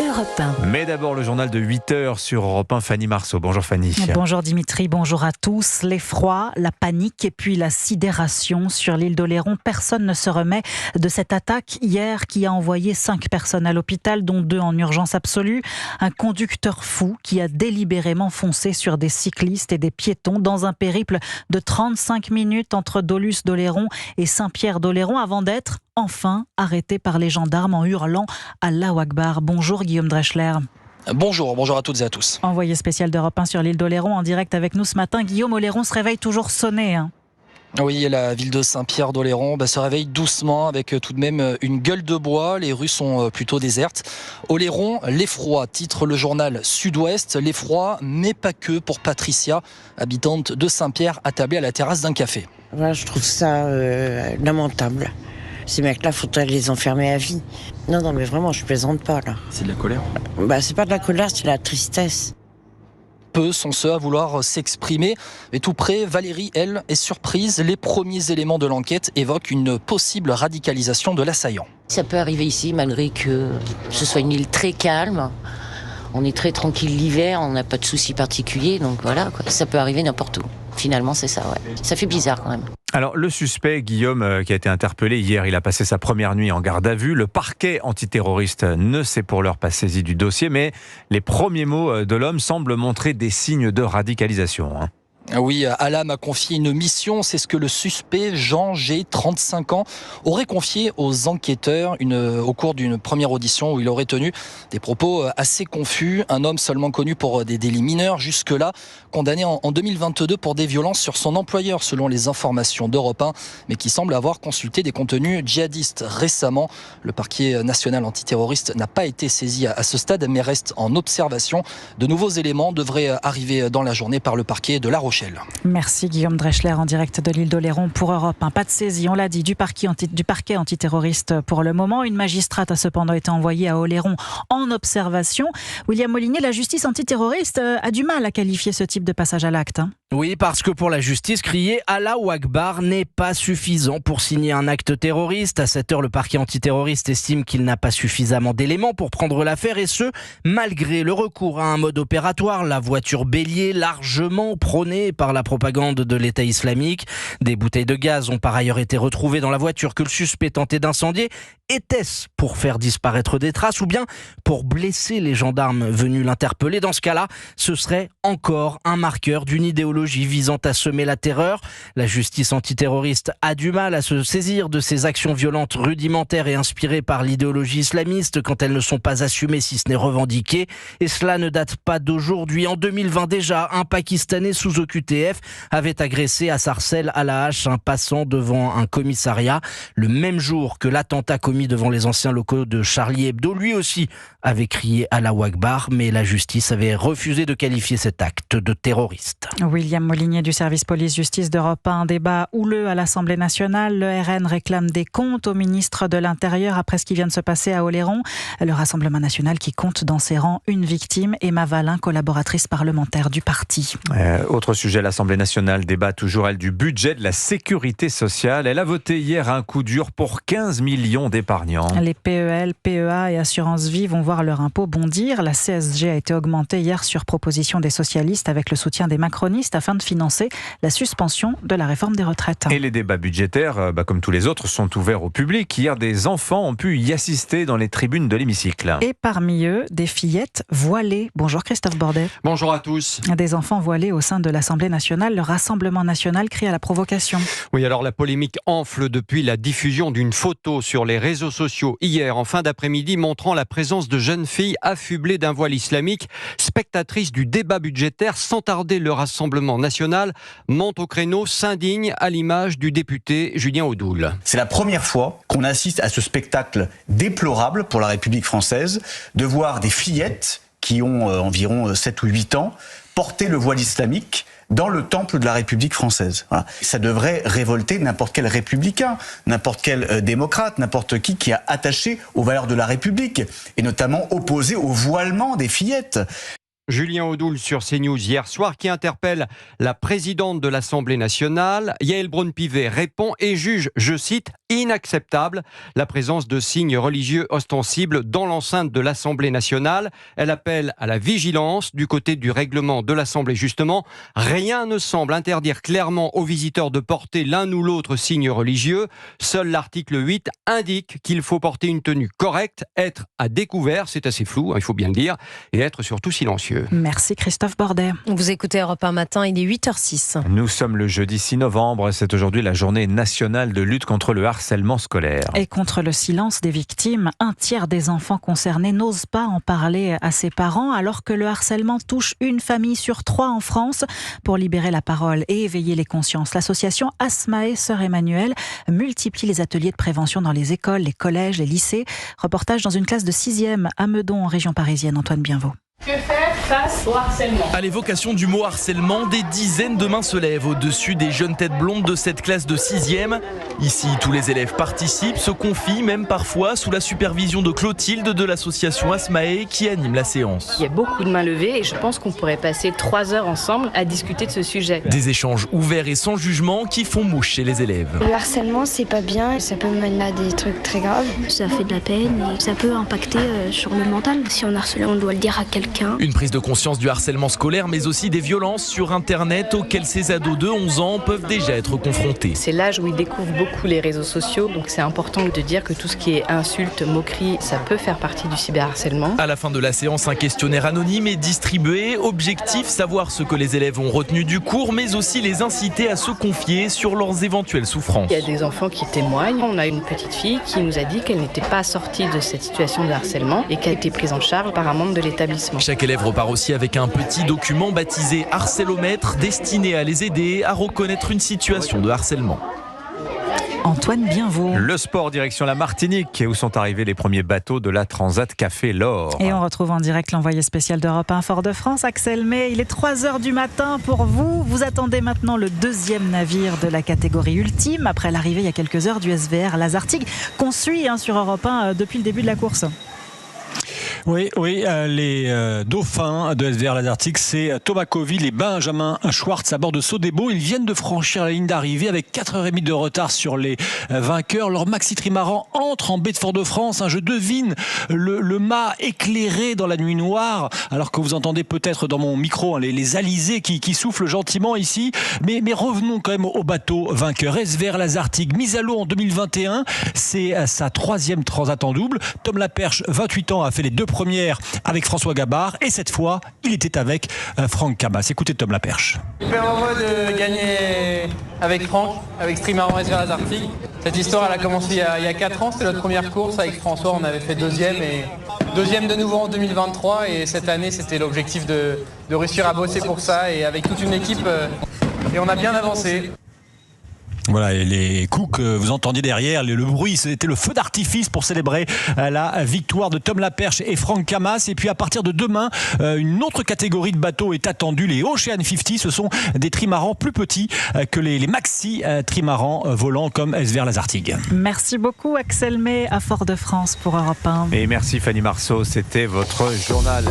Europe 1. Mais d'abord le journal de 8h sur Europe 1, Fanny Marceau. Bonjour Fanny. Bonjour Dimitri, bonjour à tous. L'effroi, la panique et puis la sidération sur l'île d'Oléron. Personne ne se remet de cette attaque hier qui a envoyé 5 personnes à l'hôpital, dont 2 en urgence absolue. Un conducteur fou qui a délibérément foncé sur des cyclistes et des piétons dans un périple de 35 minutes entre Dolusse d'Oléron et Saint-Pierre d'Oléron avant d'être enfin arrêté par les gendarmes en hurlant Allahu Akbar. Bonjour Guillaume Dreschler. Bonjour à toutes et à tous. Envoyé spécial d'Europe 1 sur l'île d'Oléron en direct avec nous ce matin. Guillaume, Oléron se réveille toujours sonné. Oui, la ville de Saint-Pierre d'Oléron se réveille doucement avec tout de même une gueule de bois. Les rues sont plutôt désertes. Oléron, l'effroi, titre le journal Sud-Ouest. L'effroi, mais pas que pour Patricia, habitante de Saint-Pierre, attablée à la terrasse d'un café. Voilà, je trouve ça lamentable. Ces mecs-là, faudrait les enfermer à vie. Non, mais vraiment, je plaisante pas, là. C'est de la colère ? C'est pas de la colère, c'est de la tristesse. Peu sont ceux à vouloir s'exprimer. Mais tout près, Valérie, elle, est surprise. Les premiers éléments de l'enquête évoquent une possible radicalisation de l'assaillant. Ça peut arriver ici, malgré que ce soit une île très calme. On est très tranquille l'hiver, on n'a pas de soucis particuliers, donc voilà, quoi. Ça peut arriver n'importe où. Finalement, c'est ça, ouais. Ça fait bizarre quand même. Alors, le suspect, Guillaume, qui a été interpellé hier, il a passé sa première nuit en garde à vue. Le parquet antiterroriste ne s'est pour l'heure pas saisi du dossier, mais les premiers mots de l'homme semblent montrer des signes de radicalisation. Oui, Allam a confié une mission, c'est ce que le suspect Jean G, 35 ans, aurait confié aux enquêteurs au cours d'une première audition où il aurait tenu des propos assez confus. Un homme seulement connu pour des délits mineurs, jusque-là condamné en 2022 pour des violences sur son employeur, selon les informations d'Europe 1, mais qui semble avoir consulté des contenus djihadistes récemment. Le parquet national antiterroriste n'a pas été saisi à ce stade, mais reste en observation. De nouveaux éléments devraient arriver dans la journée par le parquet de La Rochelle. Merci Guillaume Dreschler en direct de l'île d'Oléron pour Europe 1. Pas de saisie, on l'a dit, du parquet antiterroriste pour le moment. Une magistrate a cependant été envoyée à Oléron en observation. William Molinier, la justice antiterroriste a du mal à qualifier ce type de passage à l'acte. Oui, parce que pour la justice, crier Allahu Akbar n'est pas suffisant pour signer un acte terroriste. À cette heure, le parquet antiterroriste estime qu'il n'a pas suffisamment d'éléments pour prendre l'affaire, et ce, malgré le recours à un mode opératoire, la voiture bélier, largement prônée par la propagande de l'État islamique. Des bouteilles de gaz ont par ailleurs été retrouvées dans la voiture que le suspect tentait d'incendier. Était-ce pour faire disparaître des traces ou bien pour blesser les gendarmes venus l'interpeller? Dans ce cas-là, ce serait encore un marqueur d'une idéologie visant à semer la terreur. La justice antiterroriste a du mal à se saisir de ces actions violentes rudimentaires et inspirées par l'idéologie islamiste quand elles ne sont pas assumées, si ce n'est revendiquées. Et cela ne date pas d'aujourd'hui. En 2020 déjà, un Pakistanais sous OQTF avait agressé à Sarcelles à la hache un passant devant un commissariat. Le même jour que l'attentat commis devant les anciens locaux de Charlie Hebdo, lui aussi avait crié Allahu Akbar, mais la justice avait refusé de qualifier cet acte de terroriste. William Molinier du service police-justice d'Europe 1. Un débat houleux à l'Assemblée nationale. Le RN réclame des comptes au ministre de l'Intérieur après ce qui vient de se passer à Oléron. Le Rassemblement national qui compte dans ses rangs une victime, Emma Vallin, collaboratrice parlementaire du parti. Autre sujet, l'Assemblée nationale débat toujours, elle, du budget de la sécurité sociale. Elle a voté hier un coup dur pour 15 millions d'épargnants. Les PEL, PEA et Assurance Vie vont voir leur impôt bondir. La CSG a été augmentée hier sur proposition des socialistes avec le soutien des macronistes afin de financer la suspension de la réforme des retraites. Et les débats budgétaires, comme tous les autres, sont ouverts au public. Hier, des enfants ont pu y assister dans les tribunes de l'hémicycle. Et parmi eux, des fillettes voilées. Bonjour Christophe Bordet. Bonjour à tous. Des enfants voilés au sein de l'Assemblée nationale. Le Rassemblement national crie à la provocation. Oui, alors la polémique enfle depuis la diffusion d'une photo sur les réseaux sociaux hier en fin d'après-midi montrant la présence de jeunes filles affublées d'un voile islamique, spectatrices du débat budgétaire. Sans tarder, le Rassemblement national monte au créneau, s'indigne à l'image du député Julien Audoul. C'est la première fois qu'on assiste à ce spectacle déplorable pour la République française, de voir des fillettes qui ont environ 7 ou 8 ans porter le voile islamique dans le temple de la République française. Voilà. Ça devrait révolter n'importe quel républicain, n'importe quel démocrate, n'importe qui a attaché aux valeurs de la République, et notamment opposé au voilement des fillettes. Julien Audoul sur CNews hier soir qui interpelle la présidente de l'Assemblée nationale. Yaël Braun-Pivet répond et juge, je cite, inacceptable la présence de signes religieux ostensibles dans l'enceinte de l'Assemblée nationale. Elle appelle à la vigilance du côté du règlement de l'Assemblée. Justement, rien ne semble interdire clairement aux visiteurs de porter l'un ou l'autre signe religieux. Seul l'article 8 indique qu'il faut porter une tenue correcte, être à découvert, c'est assez flou, il faut bien le dire, et être surtout silencieux. Merci Christophe Bordet. Vous écoutez Europe 1 matin, il est 8h06. Nous sommes le jeudi 6 novembre, c'est aujourd'hui la journée nationale de lutte contre le harcèlement scolaire. Et contre le silence des victimes, un tiers des enfants concernés n'osent pas en parler à ses parents, alors que le harcèlement touche une famille sur 3 en France. Pour libérer la parole et éveiller les consciences, l'association Asmae Sœur Emmanuelle multiplie les ateliers de prévention dans les écoles, les collèges, les lycées. Reportage dans une classe de 6e à Meudon, en région parisienne. Antoine Bienvaux. Que faire face au harcèlement ? À l'évocation du mot harcèlement, des dizaines de mains se lèvent au-dessus des jeunes têtes blondes de cette classe de 6e. Ici, tous les élèves participent, se confient, même parfois sous la supervision de Clotilde de l'association Asmae qui anime la séance. Il y a beaucoup de mains levées et je pense qu'on pourrait passer 3 heures ensemble à discuter de ce sujet. Des échanges ouverts et sans jugement qui font mouche chez les élèves. Le harcèlement, c'est pas bien, ça peut mener à des trucs très graves. Ça fait de la peine et ça peut impacter sur le mental. Si on harcèle, on doit le dire à quelqu'un. Une prise de conscience du harcèlement scolaire, mais aussi des violences sur Internet auxquelles ces ados de 11 ans peuvent déjà être confrontés. C'est l'âge où ils découvrent beaucoup les réseaux sociaux, donc c'est important de dire que tout ce qui est insultes, moqueries, ça peut faire partie du cyberharcèlement. À la fin de la séance, un questionnaire anonyme est distribué. Objectif, savoir ce que les élèves ont retenu du cours, mais aussi les inciter à se confier sur leurs éventuelles souffrances. Il y a des enfants qui témoignent. On a une petite fille qui nous a dit qu'elle n'était pas sortie de cette situation de harcèlement et qu'elle a été prise en charge par un membre de l'établissement. Chaque élève repart aussi avec un petit document baptisé harcélomètre, destiné à les aider à reconnaître une situation de harcèlement. Antoine Bienvaux. Le sport, direction la Martinique, où sont arrivés les premiers bateaux de la Transat Café L'Or. Et on retrouve en direct l'envoyé spécial d'Europe 1 Fort-de-France, Axel May. Il est 3h du matin pour vous. Vous attendez maintenant le 2e navire de la catégorie ultime, après l'arrivée il y a quelques heures du SVR Lazartigue, qu'on suit sur Europe 1 depuis le début de la course. Oui, les dauphins de SVR Lazartigue, c'est Thomas Coville et Benjamin Schwartz à bord de Sodebo. Ils viennent de franchir la ligne d'arrivée avec 4h30 de retard sur les vainqueurs. Leur maxi trimaran entre en baie de Fort-de-France. Je devine le mât éclairé dans la nuit noire, alors que vous entendez peut-être dans mon micro les alizés qui soufflent gentiment ici. Mais revenons quand même au bateau vainqueur. SVR Lazartigue, mise à l'eau en 2021. C'est sa 3e transat en double. Tom Laperche, 28 ans, a fait les 2 premières avec François Gabard et cette fois il était avec Franck Camas. Écoutez Tom Laperche. Hyper heureux de gagner avec Franck, avec Trimaran SVR Lazartigue. Cette histoire elle a commencé il y a 4 ans, c'était notre première course avec François, on avait fait 2e et 2e de nouveau en 2023 et cette année c'était l'objectif de réussir à bosser pour ça et avec toute une équipe et on a bien avancé. Voilà, et les coups que vous entendiez derrière, le bruit, c'était le feu d'artifice pour célébrer la victoire de Tom Laperche et Franck Camas. Et puis à partir de demain, une autre catégorie de bateaux est attendue, les Ocean 50. Ce sont des trimarans plus petits que les maxi trimarans volants comme SVR Lazartigue. Merci beaucoup Axel May à Fort-de-France pour Europe 1. Et merci Fanny Marceau, c'était votre journal.